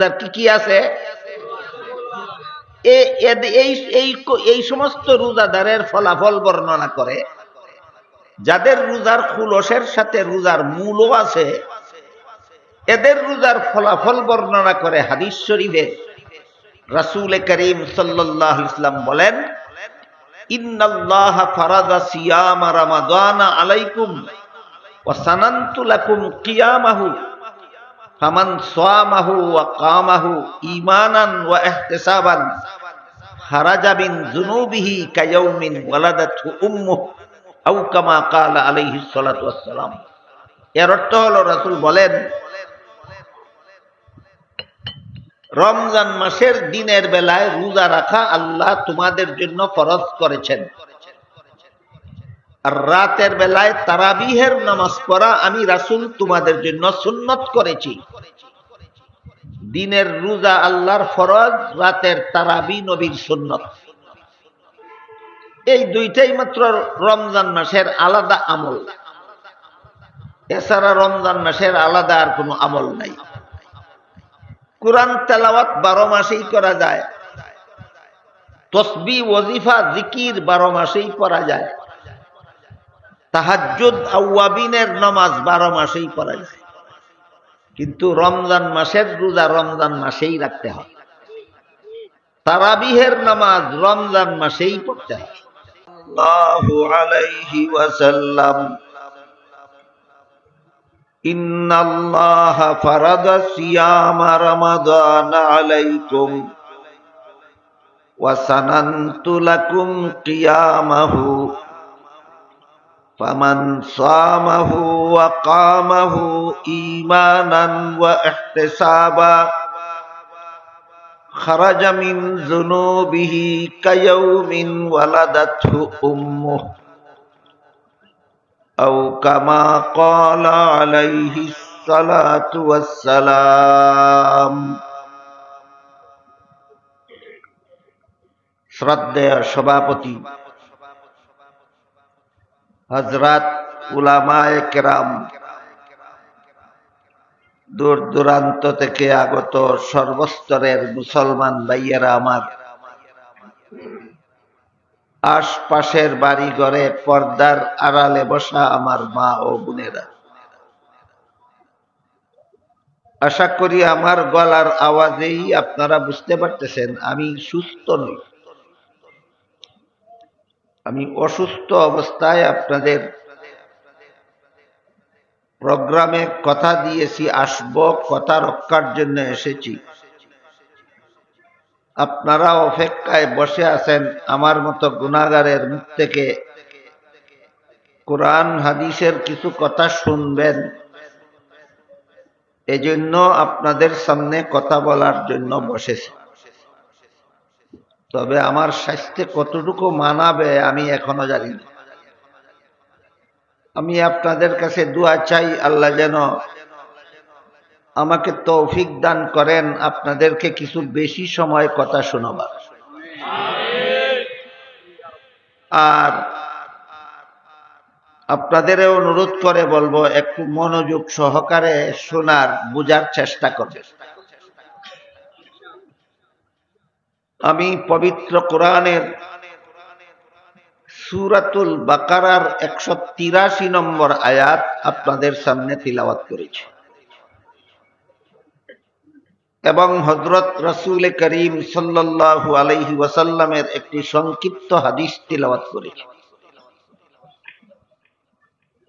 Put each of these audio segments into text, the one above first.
তার কি কি আছে? এই সমস্ত রোজাদারের ফলাফল বর্ণনা করে, যাদের রোজার খুলসের সাথে রোজার মূলও আছে, এদের রোজার ফলাফল বর্ণনা করে হাদিস শরীফে রাসূল করিম সাল্লাল্লাহু আলাইহি ওয়াসাল্লাম বলেন, ইন্নাল্লাহা ফারাদা সিয়ামা রামাদানা আলাইকুম ওয়া সানানতু লাকুম কিয়ামাহু ফামান সামাহু ওয়া কামাহু ঈমানান ওয়া ইহতিসাবান খারাজা মিন যুনুবিহি কায়াউমিন ওয়ালাদাতহু উম্মুহু আও কামা ক্বালা আলাইহিস সালাতু ওয়াস সালাম। এর অর্থ হলো, রাসূল বলেন, রমজান মাসের দিনের বেলায় রোজা রাখা আল্লাহ তোমাদের জন্য ফরজ করেছেন, আর রাতের বেলায় তারাবিহের নামাজ পড়া আমি রাসূল তোমাদের জন্য সুন্নত করেছি। দিনের রোজা আল্লাহর ফরজ, রাতের তারাবি নবীর সুন্নত। এই দুইটাই মাত্র রমজান মাসের আলাদা আমল, এছাড়া রমজান মাসের আলাদা আর কোনো আমল নাই। কুরআন তেলাওয়াত 12 মাসেই করা যায়, তসবিহ ওয়াজিফা জিকির 12 মাসেই পড়া যায়, তাহাজ্জুদ আওয়াবিনের নামাজ 12 মাসেই পড়া যায়, কিন্তু রমজান মাসের রোজা রমজান মাসেই রাখতে হয়, তারাবিহের নামাজ রমজান মাসেই পড়তে হয়। সাল্লাল্লাহু আলাইহি ওয়াসাল্লাম, ইন্নাল্লাহা ফারাদা সিয়ামা রামাদানা আলাইকুম ওয়া সানানতু লাকুম কিয়ামাহু ফামান সামাহু ওয়া কামাহু ঈমানান ওয়া ইহতিসাবা খারাজা মিন যুনুবিহি কায়াউমিন ওয়ালাদাতহু উম্মুহু আও কামা ক্বালা আলাইহিস সালাতু ওয়াস সালাম। শ্রদ্ধেয় সভাপতি হযরত উলামায়ে কেরাম, দূর দূরান্ত থেকে আগত সর্বস্তরের মুসলমান ভাইয়েরা আমার, আশপাশের বাড়ি ঘরে পর্দার আড়ালে বসা আমার মা ও বোনেরা, আশা করি আমার গলার আওয়াজেই আপনারা বুঝতে পারতেছেন আমি সুস্থ নই। আমি অসুস্থ অবস্থায় আপনাদের প্রোগ্রামে কথা দিয়েছি, আসব, কথা রক্ষার জন্য এসেছি। আপনারা অপেক্ষায় বসে আছেন আমার মতো গুনাহগারের মুখ থেকে কোরআন হাদিসের কিছু কথা শুনবেন, এজন্য আপনাদের সামনে কথা বলার জন্য বসেছি। তবে আমার স্বাস্থ্যে কতটুকু মানাবে আমি এখনো জানি না। আমি আপনাদের কাছে দোয়া চাই, আল্লাহ যেন আমাকে তৌফিক দান করেন আপনাদেরকে কিছু বেশি সময় কথা শোনাবার। আর আপনাদেরও অনুরোধ করে বলবো, একটু মনোযোগ সহকারে শোনার, বুঝার চেষ্টা করবেন। আমি পবিত্র কোরআনের সূরাতুল বাকারার 183 নম্বর আয়াত আপনাদের সামনে তিলাওয়াত করেছি এবং হযরত রাসূল করিম সাল্লাল্লাহু আলাইহি ওয়াসাল্লামের একটি সংক্ষিপ্ত হাদিস তিলাওয়াত করেছি।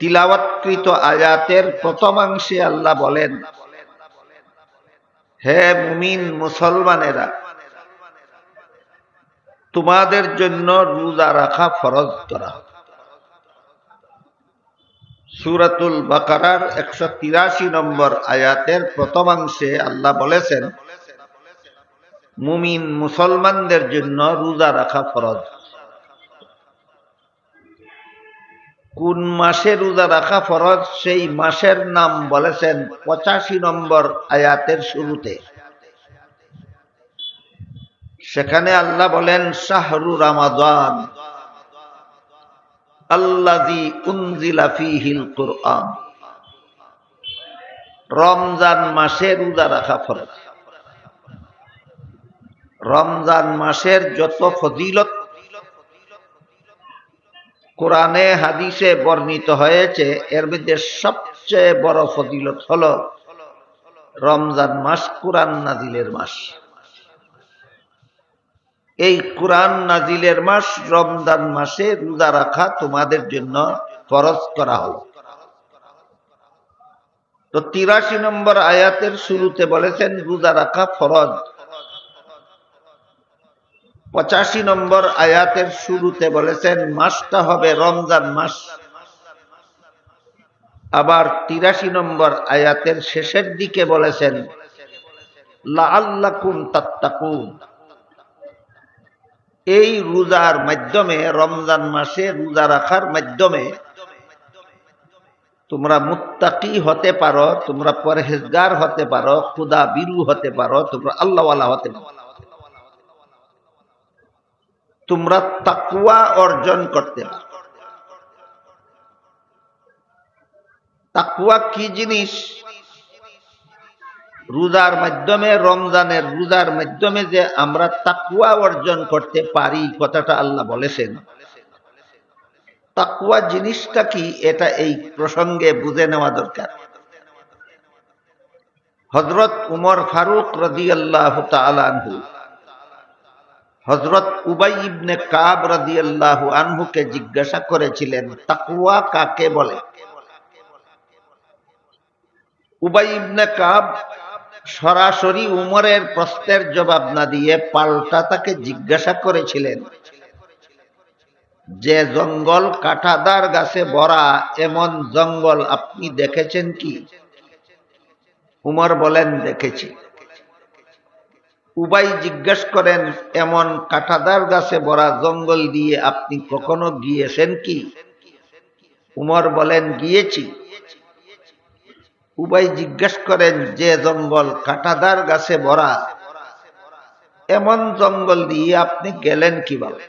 তিলাওয়াতকৃত আয়াতের প্রথমাংশে আল্লাহ বলেন, হে মুমিন মুসলমানেরা, তোমাদের জন্য রোজা রাখা ফরজ করা। সূরাতুল বাকারার 183 নম্বর আয়াতের প্রথমাংশে আল্লাহ বলেছেন, মুমিন মুসলমানদের জন্য রোজা রাখা ফরজ। কোন মাসে রোজা রাখা ফরজ সেই মাসের নাম বলেছেন 85 নম্বর আয়াতের শুরুতে। সেখানে আল্লাহ বলেন, শাহরু রমাদান আল্লাযী উনজিলা ফীহিল কুরআন। রমজান মাসে রোজা রাখা ফরজ। রমজান মাসের যত ফজিলত কোরআনে হাদিসে বর্ণিত হয়েছে, এর মধ্যে সবচেয়ে বড় ফজিলত হলো রমজান মাস কুরআন নাজিলের মাস। এই কুরআন নাজিলের মাস রমজান মাসে রোজা রাখা তোমাদের জন্য ফরজ করা হলো। তো ৮৩ নম্বর আয়াতের শুরুতে বলেছেন রোজা রাখা ফরজ। ৮৫ নম্বর আয়াতের শুরুতে বলেছেন মাসটা হবে রমজান মাস। আবার ৮৩ নম্বর আয়াতের শেষের দিকে বলেছেন লাআল্লাকুম তাত্তাকুন। এই রোজার মাধ্যমে, রমজান মাসে রোজা রাখার মাধ্যমে তোমরা মুত্তাকি হতে পারো, তোমরা পরহেজগার হতে পারো, খুদা বিরু হতে পারো, তোমরা আল্লাহওয়ালা হতে পারো, তোমরা তাকওয়া অর্জন করতে পারো। তাকওয়া কি জিনিস? রোজার মাধ্যমে, রমজানের রোজার মাধ্যমে যে আমরা তাকওয়া অর্জন করতে পারি, কথাটা আল্লাহ বলেছেন। তাকওয়া জিনিসটা কি, এটা এই প্রসঙ্গে বুঝে নেওয়া দরকার। হযরত উমর ফারুক রাদিয়াল্লাহু তাআলা আনহু হযরত উবাই ইবনে কাব রাদিয়াল্লাহু আনহুকে জিজ্ঞাসা করেছিলেন তাকওয়া কাকে বলে। উবাই ইবনে কাব সরাসরি উমরের প্রশ্নের জবাব না দিয়ে পাল্টা তাকে জিজ্ঞাসা করেছিলেন যে জঙ্গল কাঁটাদার গাছে ভরা, এমন জঙ্গল আপনি দেখেছেন কি? উমর বলেন দেখেছি। উবাই জিজ্ঞাসা করেন এমন কাঁটাদার গাছে ভরা জঙ্গল দিয়ে আপনি কখনো গিয়েছেন কি? উমর বলেন গিয়েছি। উবাই জিজ্ঞাসা করেন যে জঙ্গল কাঁটাদার গাছে ভরা, এমন জঙ্গল দিয়ে আপনি গেলেন কিভাবে?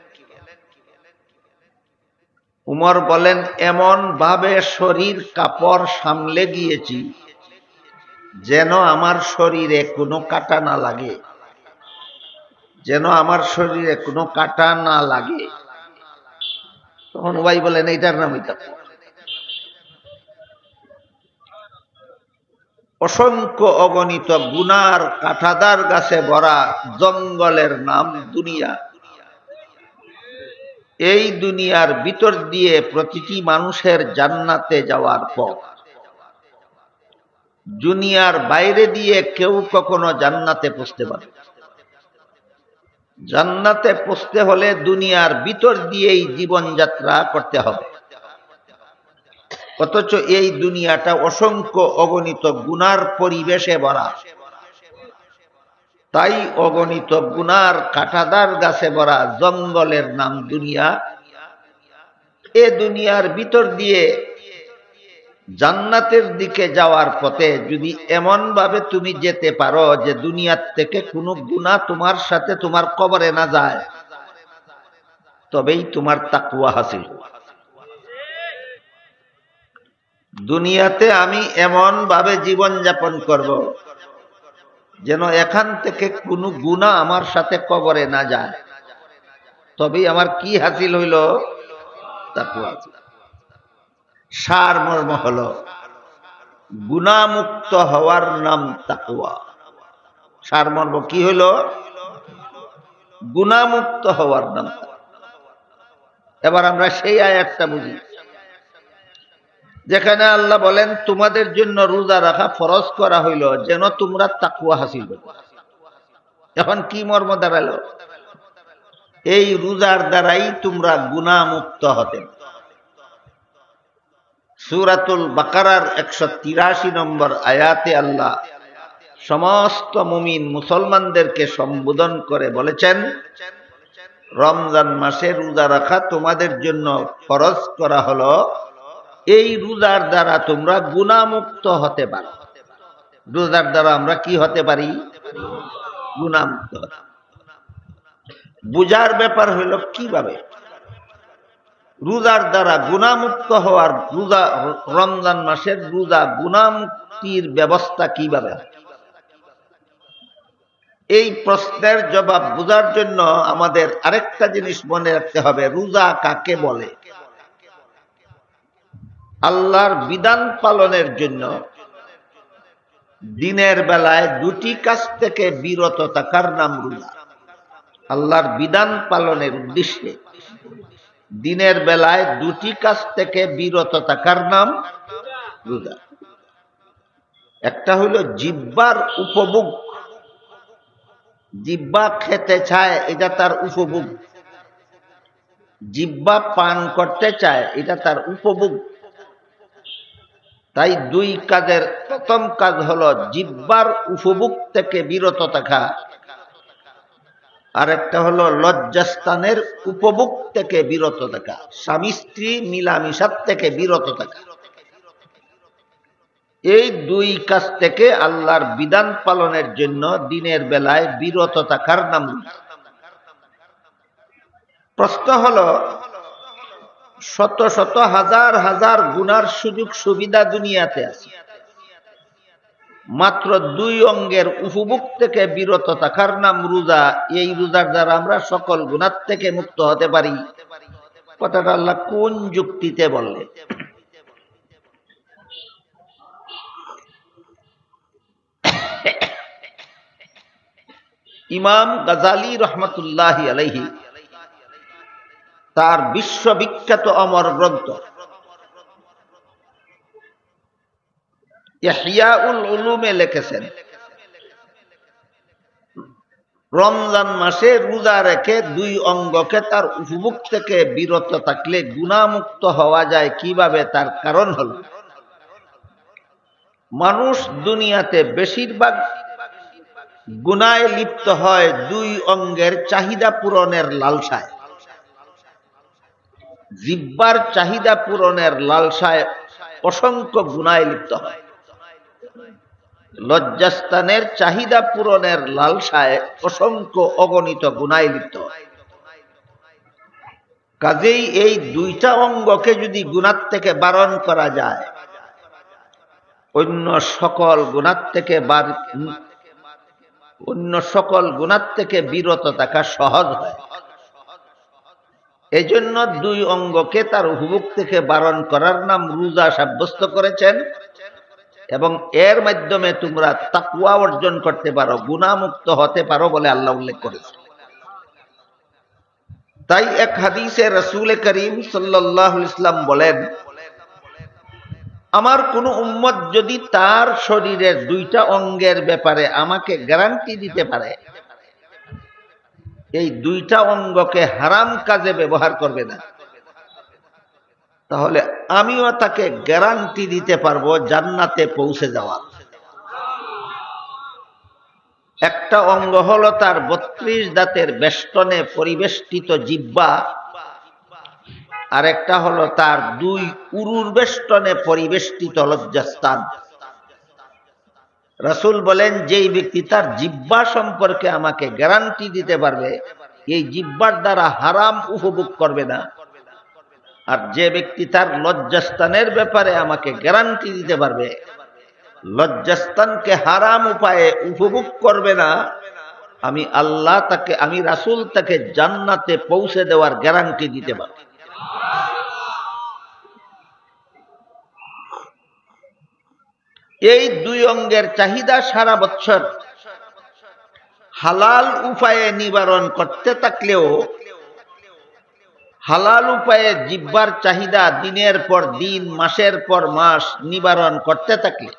উমর বলেন এমন ভাবে শরীর কাপড় সামলে গিয়েছি যেন আমার শরীরে কোনো কাঁটা না লাগে, যেন আমার শরীরে কোনো কাঁটা না লাগে। তখন উবাই বলেন এইটার নামই তাকওয়া। অসংখ্য অগণিত গুনার কাঁটাদার গাছে ভরা জঙ্গলের নাম দুনিয়া। এই দুনিয়ার ভিতর দিয়ে প্রতিটি মানুষের জান্নাতে যাওয়ার পথ। দুনিয়ার বাইরে দিয়ে কেউ কখনো জান্নাতে পৌঁছতে পারে? জান্নাতে পৌঁছতে হলে দুনিয়ার ভিতর দিয়েই জীবনযাত্রা করতে হবে। অথচ এই দুনিয়াটা অসংখ্য অগণিত গুনার পরিবেশে ভরা। তাই অগণিত গুনার কাঁটাদার গাছে ভরা জঙ্গলের নাম দুনিয়া। এ দুনিয়ার ভিতর দিয়ে জান্নাতের দিকে যাওয়ার পথে যদি এমন ভাবে তুমি যেতে পারো যে দুনিয়ার থেকে কোনো গুনাহ তোমার সাথে তোমার কবরে না যায়, তবেই তোমার তাকওয়া হাসিল। দুনিয়াতে আমি এমন ভাবে জীবন যাপন করব যেন এখান থেকে কোনো গুনাহ আমার সাথে কবরে না যায়, তবেই আমার কি হাসিল হইল? তাকওয়া। সারমর্ম হলো গুনাহমুক্ত হওয়ার নাম তাকওয়া। সারমর্ম কি হইল? গুনাহমুক্ত হওয়ার নাম তাকওয়া। এবার আমরা সেই আয়াতটা বুঝি যেখানে আল্লাহ বলেন তোমাদের জন্য রোজা রাখা ফরজ করা হইল যেন তোমরা তাকওয়া হাসিল করো। এখন কি মর্ম দাঁড়ালো? এই রোজার দ্বারাই তোমরা গুনাহমুক্ত হতে। সূরাতুল বাকারার ১৮৩ নম্বর আয়াতে আল্লাহ সমস্ত মুমিন মুসলমানদেরকে সম্বোধন করে বলেছেন রমজান মাসে রোজা রাখা তোমাদের জন্য ফরজ করা হলো, এই রোজার দ্বারা তোমরা গুনাহমুক্ত হতে পারো। রোজার দ্বারা আমরা কি হতে পারি? গুনাহমুক্ত হতে। বুঝার ব্যাপার হইল কিভাবে রোজার দ্বারা গুনাহমুক্ত হওয়ার, রোজা রমজান মাসের রোজা গুনাহমুক্তির ব্যবস্থা কিভাবে? এই প্রশ্নের জবাব বোঝার জন্য আমাদের আরেকটা জিনিস মনে রাখতে হবে, রোজা কাকে বলে। আল্লাহর বিধান পালনের জন্য দিনের বেলায় দুটি কাজ থেকে বিরত থাকার নাম রোজা। আল্লাহর বিধান পালনের উদ্দেশ্যে দিনের বেলায় দুটি কাজ থেকে বিরত থাকার নাম রোজা। একটা হলো জিহ্বার উপভোগ, জিহ্বা খেতে চায়, এটা তার উপভোগ। জিহ্বা পান করতে চায়, এটা তার উপভোগ। তাই দুই কাজের প্রথম কাজ হলো জিহ্বার উপভোগ থেকে বিরত থাকা, আর একটা হলো লজ্জাস্থানের উপভোগ থেকে বিরত থাকা, স্বামী স্ত্রী মিলামিশার থেকে বিরত থাকা। এই দুই কাজ থেকে আল্লাহর বিধান পালনের জন্য দিনের বেলায় বিরত থাকার নাম। প্রশ্ন হলো, শত শত হাজার হাজার গুনার সুযোগ সুবিধা দুনিয়াতে আছে, মাত্র দুই অঙ্গের উপভোগ থেকে বিরত থাকার নাম রোজা। এই রোজার দ্বারা আমরা সকল গুনার থেকে মুক্ত হতে পারি। কথাটা আল্লাহ কোন যুক্তিতে বললেন? ইমাম গাজালি রহমতুল্লাহি আলাইহি তার বিশ্ববিখ্যাত অমর গ্রন্থ ইহইয়াউল উলুমে লিখেছেন, রমজান মাসে রোজা রেখে দুই অঙ্গকে তার উপভোগ থেকে বিরত থাকলে গুনাহমুক্ত হওয়া যায় কিভাবে, তার কারণ হল মানুষ দুনিয়াতে বেশিরভাগ গুনাহে লিপ্ত হয় দুই অঙ্গের চাহিদা পূরণের লালসায়। জিহ্বার চাহিদা পূরণের লালসায় অসংখ্য গুনাহে লিপ্ত হয়, লজ্জাস্থানের চাহিদা পূরণের লালসায় অসংখ্য অগণিত গুনাহে লিপ্ত হয়। কাজেই এই দুইটা অঙ্গকে যদি গুনাহ থেকে বারণ করা যায়, অন্য সকল গুনাহ থেকে বিরত থাকা সহজ হয়। এই জন্য দুই অঙ্গকে তার উপভোগ থেকে বারণ করার নাম রোজা সাব্যস্ত করেছেন, এবং এর মাধ্যমে তোমরা তাকওয়া অর্জন করতে পারো, গুনাহমুক্ত হতে পারো বলে আল্লাহ উল্লেখ করেছেন। তাই এক হাদিসে রাসূল করিম সাল্লাল্লাহু আলাইহি ওয়াসাল্লাম বলেন, আমার কোন উম্মত যদি তার শরীরের দুইটা অঙ্গের ব্যাপারে আমাকে গ্যারান্টি দিতে পারে, এই দুইটা অঙ্গকে হারাম কাজে ব্যবহার করবে না, তাহলে আমিও তাকে গ্যারান্টি দিতে পারবো জান্নাতে পৌঁছে যাওয়া। একটা অঙ্গ হলো তার 32 দাঁতের বেষ্টনে পরিবেষ্টিত জিহ্বা, আর একটা হলো তার দুই উরুর বেষ্টনে পরিবেষ্টিত লজ্জাস্থান। রাসূল বলেন, যেই ব্যক্তি তার জিহ্বা সম্পর্কে আমাকে গ্যারান্টি দিতে পারবে, এই জিহ্বার দ্বারা হারাম উপভোগ করবে না, আর যে ব্যক্তি তার লজ্জাস্থানের ব্যাপারে আমাকে গ্যারান্টি দিতে পারবে, লজ্জাস্থানকে হারাম উপায়ে উপভোগ করবে না, আমি আল্লাহ তাকে, আমি রাসূল তাকে জান্নাতে পৌঁছে দেওয়ার গ্যারান্টি দিতে পারব। এই দুই অঙ্গের চাহিদা সারা বছর হালাল উপায়ে নিবারণ করতে থাকলেও, হালাল উপায়ে জিহ্বার চাহিদা দিনের পর দিন, মাসের পর মাস নিবারণ করতে থাকলে,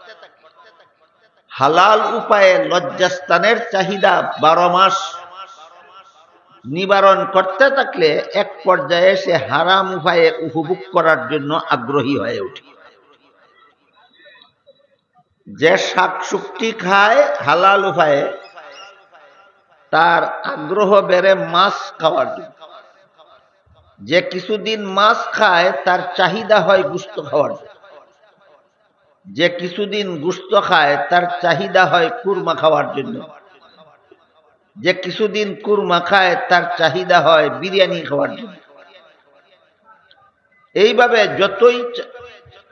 হালাল উপায়ে লজ্জাস্থানের চাহিদা 12 মাস নিবারণ করতে থাকলে এক পর্যায়ে সে হারাম উপায়ে উপভোগ করার জন্য আগ্রহী হয়ে ওঠে। যে শাকসবজি খায় হালাল উপায়ে, তার আগ্রহ বেড়ে মাছ খাওয়ার জন্য। যে কিছুদিন মাছ খায় তার চাহিদা হয় গোশত খাওয়ার জন্য। যে কিছুদিন গোশত খায় তার চাহিদা হয় কুরমা খাওয়ার জন্য। যে কিছুদিন কুরমা খায় তার চাহিদা হয় বিরিয়ানি খাওয়ার জন্য। এইভাবে যতই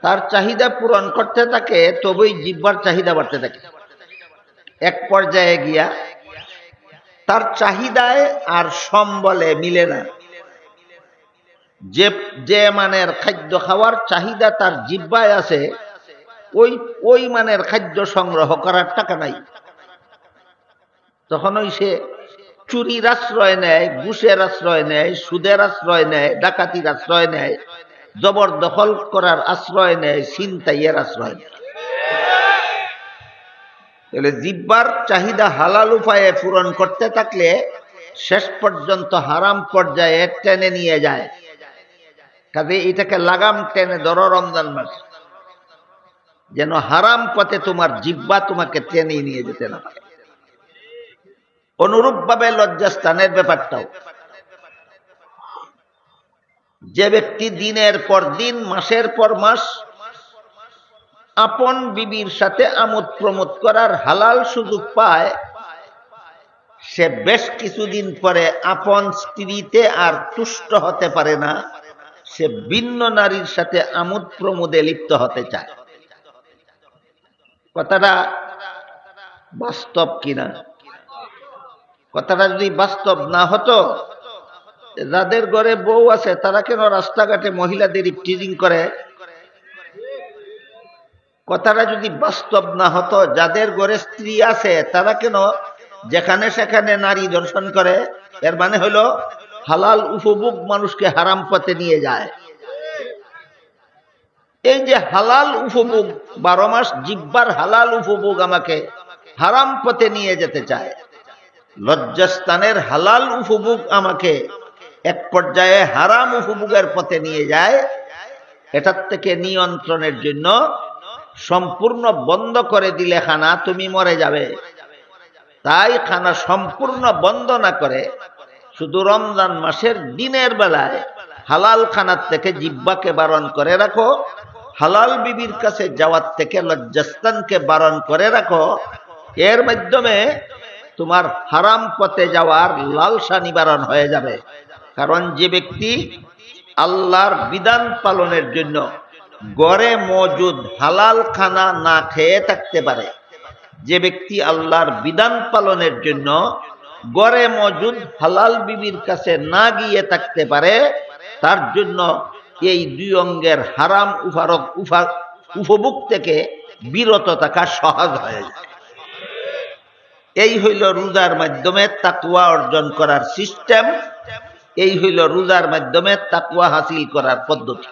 তার চাহিদা পূরণ করতে থাকে, তবেই জিহ্বার চাহিদা বাড়তে থাকে। এক পর্যায়ে গিয়া তার চাহিদায় আর সম্বলে মিলে না। যে যে মানের খাদ্য খাওয়ার চাহিদা তার জিহ্বায় আছে, ওই মানের খাদ্য সংগ্রহ করার টাকা নাই। তখনই সে চুরির আশ্রয় নেয়, ঘুষের আশ্রয় নেয়, সুদের আশ্রয় নেয়, ডাকাতির আশ্রয় নেয়, জবরদখল করার আশ্রয় নেয়, ছিনতাইয়ের আশ্রয় নেয়। তাহলে জিহ্বার চাহিদা হালাল উপায়ে পূরণ করতে থাকলে শেষ পর্যন্ত হারাম পর্যায়ে টেনে নিয়ে যায়। কাজে এটাকে লাগাম টেনে ধরো রমজান মাস, যেন হারাম পথে তোমার জিহ্বা তোমাকে টেনে নিয়ে যেতে না পারে। অনুরূপ ভাবে লজ্জাস্থানের ব্যাপারটাও, যে ব্যক্তি দিনের পর দিন মাসের পর মাস আপন বিবির সাথে আমোদ প্রমোদ করার হালাল সুযোগ পায়, সে বেশ কিছুদিন পরে আপন স্ত্রীতে আর তুষ্ট হতে পারে না, সে ভিন্ন নারীর সাথে আমোদ প্রমোদে লিপ্ত হতে চায়। কথাটা বাস্তব কিনা? কথাটা যদি বাস্তব না হতো, যাদের ঘরে বউ আছে তারা কেন রাস্তাঘাটে মহিলাদের ইফটিজিং করে? কথাটা যদি বাস্তব না হতো, যাদের ঘরে স্ত্রী আছে তারা কেন যেখানে সেখানে নারী দর্শন করে? এর মানে হলো হালাল উপভোগ মানুষকে হারাম পথে নিয়ে যায়। এই যে হালাল উপভোগ, 12 মাস জিহ্বার হালাল উপভোগ আমাকে হারাম পথে নিয়ে যেতে চায়, লজ্জাস্থানের হালাল উপভোগ আমাকে এক পর্যায়ে হারাম উপভোগের পথে নিয়ে যায়। এটার থেকে নিয়ন্ত্রণের জন্য সম্পূর্ণ বন্ধ করে দিলে খানা তুমি মরে যাবে। তাই খানা সম্পূর্ণ বন্ধ না করে শুধু রমজান মাসের দিনের বেলায় হালাল খানার থেকে জিহ্বাকে বারণ করে রাখো, হালাল বিবির কাছে যাওয়ার থেকে লজ্জাস্থানকে বারণ করে রাখো। এর মাধ্যমে তোমার হারাম পথে যাওয়ার লালসা নিবারণ হয়ে যাবে। কারণ যে ব্যক্তি আল্লাহর বিধান পালনের জন্য ঘরে মজুদ হালাল খানা না খেয়ে থাকতে পারে, যে ব্যক্তি আল্লাহর বিধান পালনের জন্য ঘরে মজুদ হালাল বিবির কাছে না গিয়ে থাকতে পারে, তার জন্য এই দুই অঙ্গের হারাম উপভোগ থেকে বিরত থাকা সহজ হয়ে যায়। এই হইল রোজার মাধ্যমে তাকওয়া অর্জন করার সিস্টেম, এই হইল রোজার মাধ্যমে তাকওয়া হাসিল করার পদ্ধতি।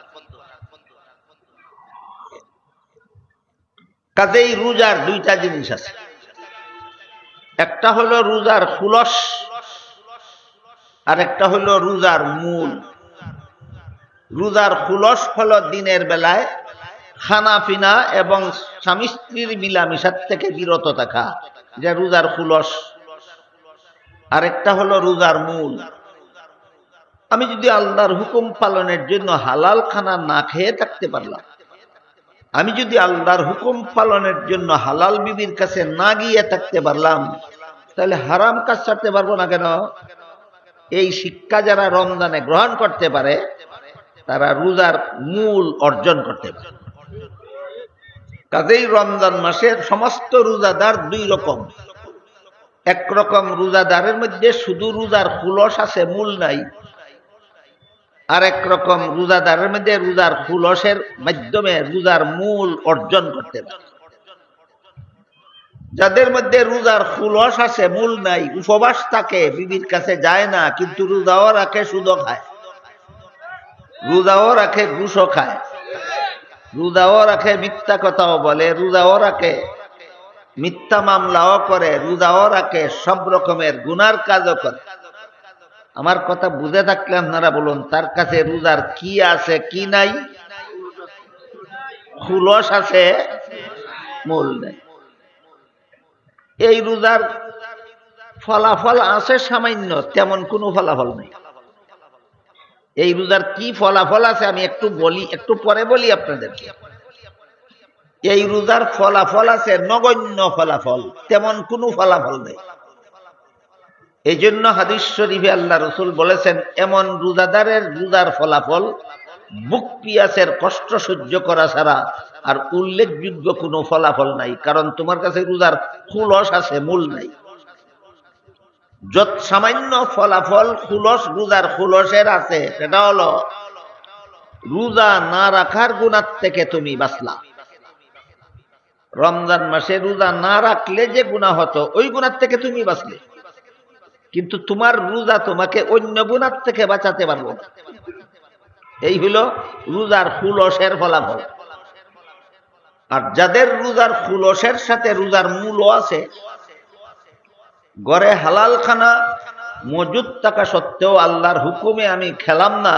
কাজেই রোজার দুইটা জিনিস আছে, একটা হলো রোজার খুলস, আর একটা হলো রোজার মূল। রোজার খুলস হলো দিনের বেলায় খানা পিনা এবং স্বামী স্ত্রীর মিলামিশার থেকে বিরত থাকা, যে রোজার খুলস। আরেকটা হলো রোজার মূল। আমি যদি আল্লাহর হুকুম পালনের জন্য হালাল খানা না খেয়ে থাকতে পারলাম, আমি যদি আল্লাহর হুকুম পালনের জন্য হালাল বিবির কাছে না গিয়ে থাকতে পারলাম, তাহলে হারাম কাজ ছাড়তে পারবো না কেন? এই শিক্ষা যারা রমজানে গ্রহণ করতে পারে তারা রোজার মূল অর্জন করতে পারে। কাজেই রমজান মাসের সমস্ত রোজাদার দুই রকম। একরকম রোজাদারের মধ্যে শুধু রোজার খুলস আছে, মূল নাই। আর একরকম রোজাদারের মধ্যে রোজার খুলসের মাধ্যমে রোজার মূল অর্জন করতে পারে। যাদের মধ্যে রোজার খুলস আছে, মূল নাই, উপবাস থাকে, বিবির কাছে যায় না, কিন্তু রোজাও রাখে, সুদও খায়, রোজাও রাখে, ঘুষও খায়, রোজাও রাখে, মিথ্যা কথাও বলে, রোজাও রাখে, মিথ্যা মামলাও করে, রোজাও রাখে, সব রকমের গুনার কাজও করে। আমার কথা বুঝে থাকলে আপনারা বলুন, তার কাছে রোজার কি আছে কি নাই? খুলস আছে, মূল নেই। এই রোজার ফলাফল আছে সামান্য, তেমন কোনো ফলাফল নেই। এই রোজার কি ফলাফল আছে আমি একটু বলি, একটু পরে বলি আপনাদেরকে। এই রোজার ফলাফল আছে নগণ্য ফলাফল, তেমন কোনো ফলাফল নেই। এই জন্য হাদিস শরীফে আল্লাহ রসুল বলেছেন, এমন রোজাদারের রোজার ফলাফল বুক পিয়াসের কষ্ট সহ্য করা ছাড়া আর উল্লেখযোগ্য কোনো ফলাফল নাই। কারণ তোমার কাছে রোজার খুলস আছে, মূল নাই। যত সামান্য ফলাফল খুলস রোজার খুলসের আছে, সেটা হলো রোজা না রাখার গুনাহ থেকে তুমি বাঁচলা। রমজান মাসে রোজা না রাখলে যে গুনাহ হতো ওই গুনাহ থেকে তুমি বাঁচলে, কিন্তু তোমার রোজা তোমাকে অন্য গুনাহ থেকে বাঁচাতে পারবো না। এই হলো রোজার খুলসের ফলাফল। আর যাদের রোজার খুলসের সাথে রোজার মূলও আছে, ঘরে হালাল খানা মজুদ থাকা সত্ত্বেও আল্লাহর হুকুমে আমি খেলাম না,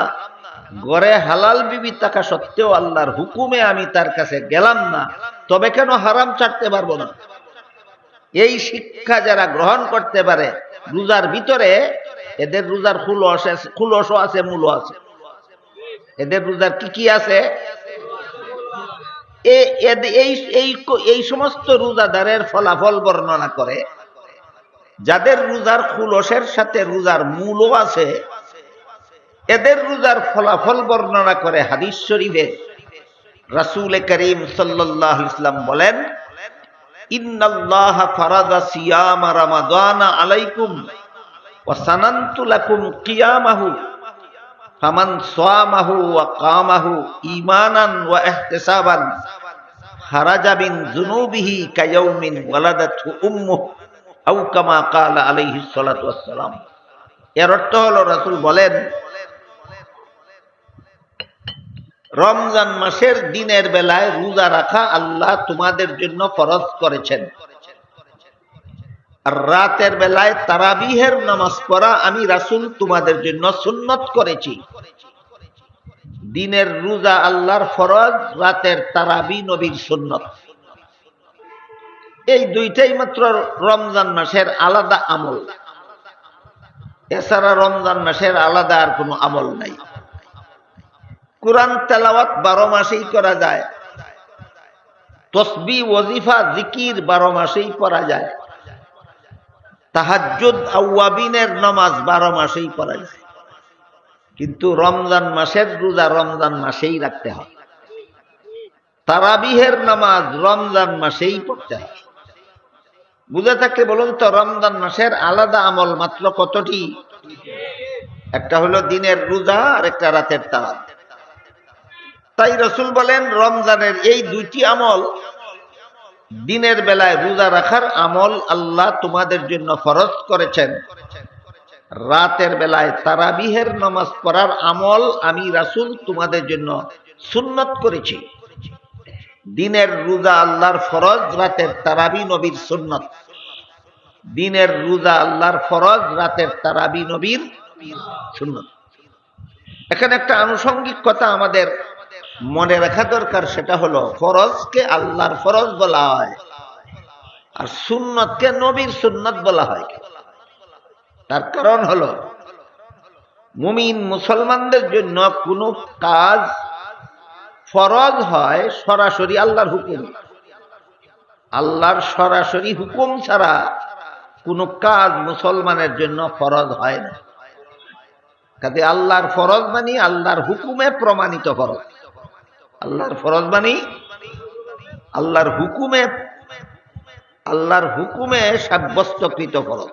ঘরে হালাল বিবি থাকা সত্ত্বেও আল্লাহর হুকুমে আমি তার কাছে গেলাম না, তবে কেন হারাম ছাড়তে পারবো না? এই শিক্ষা যারা গ্রহণ করতে পারে রোজার ভিতরে, এদের রোজার খুলসও আছে, মূলও আছে। এদের রোজার কি আছে? এই সমস্ত রোজাদারের ফলাফল বর্ণনা করে। যাদের রোজার খুলসের সাথে রোজার মূলও আছে, এদের রোজার ফলাফল বর্ণনা করে হাদিস শরীফে রাসূল করিম সাল্লাল্লাহু আলাইহি ওয়াসাল্লাম বলেন, ইন্নাল্লাহা ফারাদা সিয়ামা রামাদানা আলাইকুম ওয়া সানানতু লাকুম কিয়ামাহু ফামান সামাহু ওয়া কামাহু ঈমানান ওয়া ইহতিসাবান খারাজা মিন যুনুবিহি কায়াউমিন ওয়ালাদাতহু উম্মুহু আও কামা ক্বালা আলাইহিস সালাতু ওয়াস সালাম। এর অর্থ হলো রাসূল বলেন, রমজান মাসের দিনের বেলায় রোজা রাখা আল্লাহ তোমাদের জন্য ফরজ করেছেন, আর রাতের বেলায় তারাবিহের নামাজ পড়া আমি রাসূল তোমাদের জন্য সুন্নত করেছি। দিনের রোজা আল্লাহর ফরজ, রাতের তারাবি নবীর সুন্নত। এই দুইটাই মাত্র রমজান মাসের আলাদা আমল, এছাড়া রমজান মাসের আলাদা আর কোনো আমল নাই। কুরআন তেলাওয়াত 12 মাসেই করা যায়, তসবিহ ওয়াজিফা জিকির 12 মাসেই পড়া যায়, তাহাজ্জুদ আওয়াবিনের নামাজ 12 মাসেই পড়া যায়, কিন্তু রমজান মাসের রোজা রমজান মাসেই রাখতে হয়। তারাবিহের নামাজ রমজান মাসেই পড়তে হয়। বুঝে থাকলে বলুন তো, রমজান মাসের আলাদা আমল মাত্র কতটি? একটা হলো দিনের রোজা, আর একটা রাতের তারাবি। তাই রাসূল বলেন, রমজানের এই দুইটি আমল, দিনের বেলায় রোজা রাখার আমল আল্লাহ তোমাদের জন্য ফরজ করেছেন, রাতের বেলায় তারাবিহের নামাজ পড়ার আমল আমি রাসূল তোমাদের জন্য সুন্নত করেছি। দিনের রোজা আল্লাহর ফরজ, রাতের তারাবি নবীর সুন্নত। দিনের রোজা আল্লাহর ফরজ, রাতের তারাবি নবীর সুন্নত। এখানে একটা আনুষঙ্গিক কথা আমাদের মনে রাখা দরকার, সেটা হলো ফরজকে আল্লাহর ফরজ বলা হয়, আর সুন্নতকে নবীর সুন্নত বলা হয়। তার কারণ হলো, মুমিন মুসলমানদের জন্য কোনো কাজ ফরজ হয় সরাসরি আল্লাহর হুকুম। আল্লাহর সরাসরি হুকুম ছাড়া কোনো কাজ মুসলমানের জন্য ফরজ হয় না। কাজে আল্লাহর ফরজ মানি আল্লাহর হুকুমে প্রমাণিত ফরজ। আল্লাহর ফরজ মানি আল্লাহর হুকুমে সাব্যস্তকৃত ফরজ।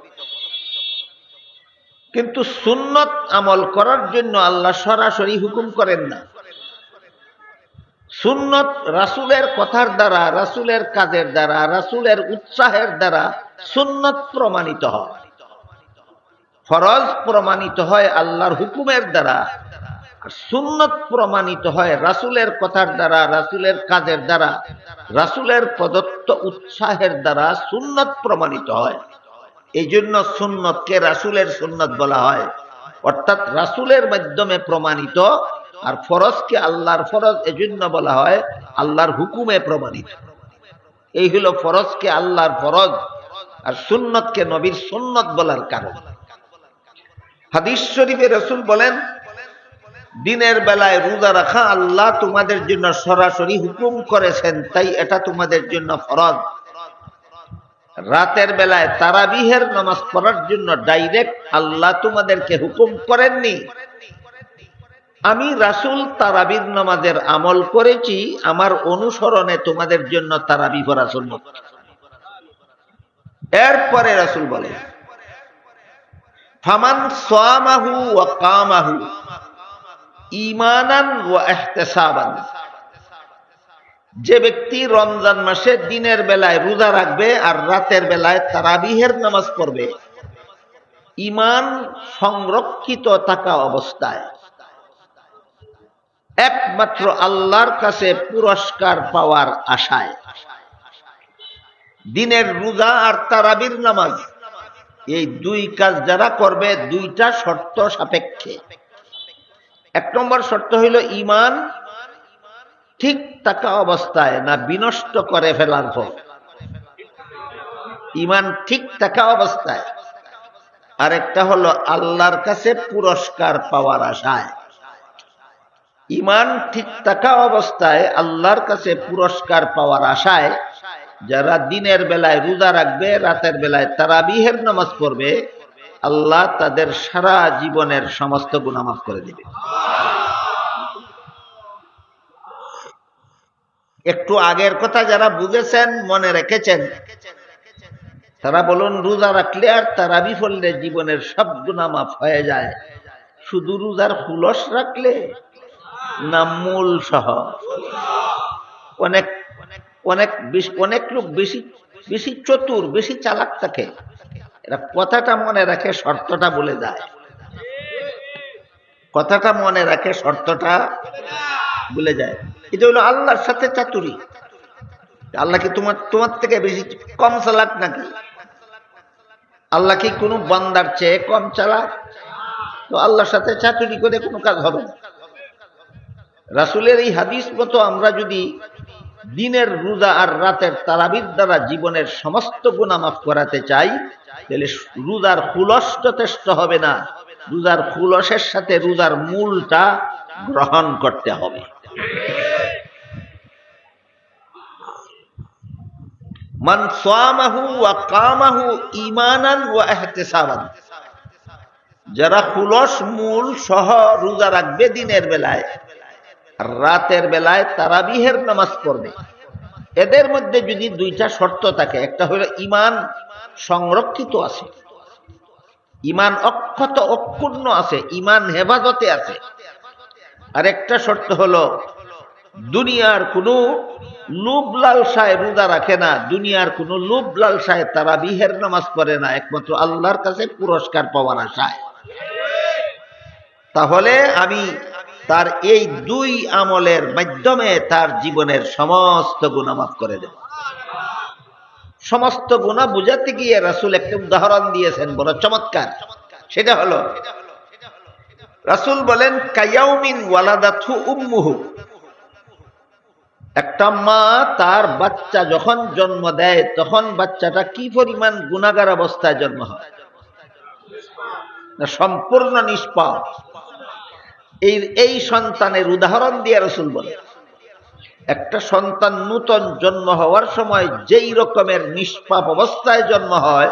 কিন্তু সুন্নত আমল করার জন্য আল্লাহ সরাসরি হুকুম করেন না। সুন্নত রাসূলের কথার দ্বারা, রাসূলের কাজের দ্বারা, রাসূলের উৎসাহের দ্বারা সুন্নত প্রমাণিত হয়। ফরজ প্রমাণিত হয় আল্লাহর হুকুমের দ্বারা, আর সুন্নত প্রমাণিত হয় রাসূলের কথার দ্বারা, রাসূলের কাজের দ্বারা, রাসূলের প্রদত্ত উৎসাহের দ্বারা সুন্নত প্রমাণিত হয়। এই জন্য সুন্নতকে রাসূলের সুন্নত বলা হয়, অর্থাৎ রাসূলের মাধ্যমে প্রমাণিত। আর ফরজকে আল্লাহর ফরজ এজন্য বলা হয় আল্লাহর হুকুমে প্রমাণিত। এই হলো ফরজকে আল্লাহর ফরজ আর সুন্নতকে নবীর সুন্নত বলার কারণ। হাদিস শরীফে রাসূল বলেন, দিনের বেলায় রোজা রাখা আল্লাহ তোমাদের জন্য সরাসরি হুকুম করেছেন, তাই এটা তোমাদের জন্য ফরজ। রাতের বেলায় তারাবিহের নামাজ পড়ার জন্য ডাইরেক্ট আল্লাহ তোমাদেরকে হুকুম করেননি। আমি রাসূল তারাবির নামাজের আমল করেছি, আমার অনুসরণে তোমাদের জন্য তারাবি পড়া সুন্নাত। এরপরে রাসূল বলেন, ফামান সামাহু ওয়া কামাহু ঈমানান ওয়া ইহতিসাবান, যে ব্যক্তি রমজান মাসে দিনের বেলায় রোজা রাখবে আর রাতের বেলায় তারাবিহের নামাজ পড়বে ঈমান সংরক্ষিত থাকা অবস্থায়, একমাত্র আল্লাহর কাছে পুরস্কার পাওয়ার আশায়। দিনের রোজা আর তারাবির নামাজ এই দুই কাজ যারা করবে দুইটা শর্ত সাপেক্ষে। এক নম্বর শর্ত হইল ঈমান ঠিক থাকা অবস্থায়, না বিনষ্ট করে ফেলার পর। ঈমান ঠিক থাকা অবস্থায়। আরেকটা হলো আল্লাহর কাছে পুরস্কার পাওয়ার আশায়। ঈমান ঠিক থাকা অবস্থায় আল্লাহর কাছে পুরস্কার পাওয়ার আশায় যারা দিনের বেলায় রোজা রাখবে, রাতের বেলায় তারাবিহের নামাজ পড়বে, আল্লাহ তাদের সারা জীবনের সমস্ত গুনাহ মাফ করে দিবে। একটু আগের কথা যারা বুঝেছেন, মনে রেখেছেন, তারা বলুন রোজা রাখলে আর তারাবি পড়লে জীবনের সব গুনাহ মাফ হয়ে যায়। শুধু রোজার খুলস রাখলে না মূল সহ? অনেক লোক বেশি চতুর, বেশি চালাক থাকে, এরা কথাটা মনে রাখে, শর্তটা বলে যায়। কথাটা মনে রাখে, শর্তটা বলে যায়। এটা হলো আল্লাহর সাথে চাতুরি। আল্লাহ কি তোমার থেকে বেশি কম চালাক নাকি? আল্লাহ কি কোনো বান্দার চেয়ে কম চালাক? তো আল্লাহর সাথে চাতুরি করে কোনো কাজ হবে না। রাসূলের এই হাদিস মতো আমরা যদি দিনের রোজা আর রাতের তারাবির দ্বারা জীবনের সমস্ত গুনাহ মাফ করাতে চাই, তাহলে রোজার খুলস যথেষ্ট হবে না, রোজার খুলসের সাথে রোজার মূলটা গ্রহণ করতে হবে। মান সামাহু ওয়া কামাহু ঈমানান ওয়া ইহতিসাবান, যারা খুলস মূল সহ রোজা রাখবে দিনের বেলায়, রাতের বেলায় তারাবিহের নামাজ পড়বে, এদের মধ্যে যদি দুইটা শর্ত থাকে, একটা হলো ঈমান সংরক্ষিত আছে, ঈমান অক্ষত অক্ষুণ্ণ আছে, ঈমান হেফাজতে আছে, আর একটা শর্ত হলো দুনিয়ার কোনো লোভ লালসায় রোজা রাখে না, দুনিয়ার কোনো লোভ লালসায় তারাবিহের নামাজ পড়ে না, একমাত্র আল্লাহর কাছে পুরস্কার পাওয়ার আশায়, তাহলে আমি তার এই দুই আমলের মাধ্যমে তার জীবনের সমস্ত গুনাহ মাফ করে দেব। সমস্ত গুনাহ বুঝাতে গিয়ে রাসূল একটা উদাহরণ দিয়েছেন বড় চমৎকার। সেটা হলো রাসূল বলেন কায়াউমিন ওয়ালাদাতহু উম্মুহু, একটা মা তার বাচ্চা যখন জন্ম দেয় তখন বাচ্চাটা কি পরিমাণ গুনাহগার অবস্থায় জন্ম হয়? না সম্পূর্ণ নিষ্পাপ। এই সন্তানের উদাহরণ দিয়ে রাসূল বলেন, একটা সন্তান নূতন জন্ম হওয়ার সময় যেই রকমের নিষ্পাপ অবস্থায় জন্ম হয়,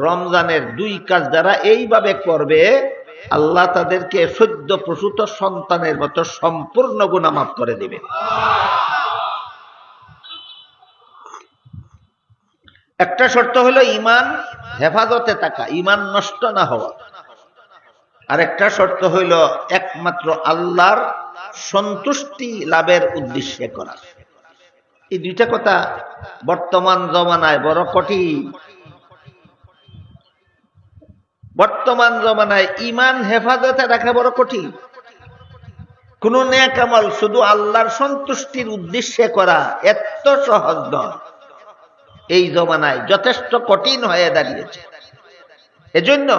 রমজানের দুই কাজ যারা এইভাবে করবে আল্লাহ তাদেরকে সদ্য প্রসূত সন্তানের মতো সম্পূর্ণ গুনাহ মাফ করে দিবে। একটা শর্ত হলো ঈমান হেফাজতে থাকা, ঈমান নষ্ট না হওয়া। আর একটা শর্ত হইল একমাত্র আল্লাহর সন্তুষ্টি লাভের উদ্দেশ্যে করা। এই দুইটা কথা বর্তমান জমানায় বড় কঠিন। বর্তমান জমানায় ঈমান হেফাজতে রাখা বড় কঠিন। কোন নেক আমল শুধু আল্লাহর সন্তুষ্টির উদ্দেশ্যে করা এত সহজ নয়, এই জমানায় যথেষ্ট কঠিন হয়ে দাঁড়িয়েছে। এজন্য